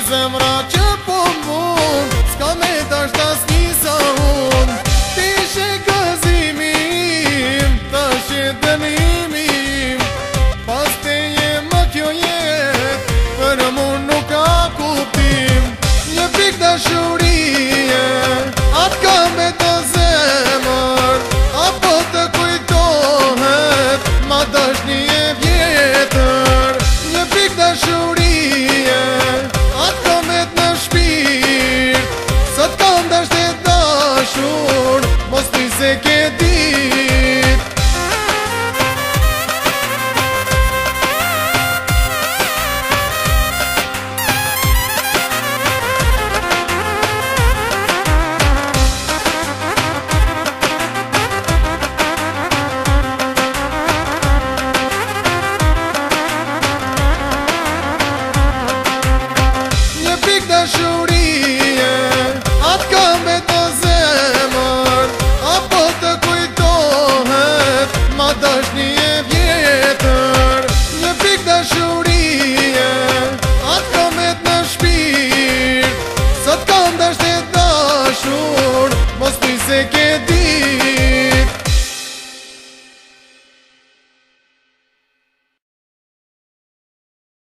zemra që po mund, s'ka me dasht as një sa unë. Ti she gëzimi im, ta she dënimi im, pas teje më kjo jet, për mu nuk ka kuptim. Një pik dashurie, atë ka me të zemër, apo të kujtohet, ma dashni e vjetër. Një pik dashurie, atë ka me të në shpirt, sot kam dasht e dashur, mos ty se ke dit. Dashurie, atë ka me të zemër, apo të kujtohet, ma dashni e vjetër. Një pik dashurie, atë ka me të në shpirt, sot kam dasht e dashur, mos ty se ke dit.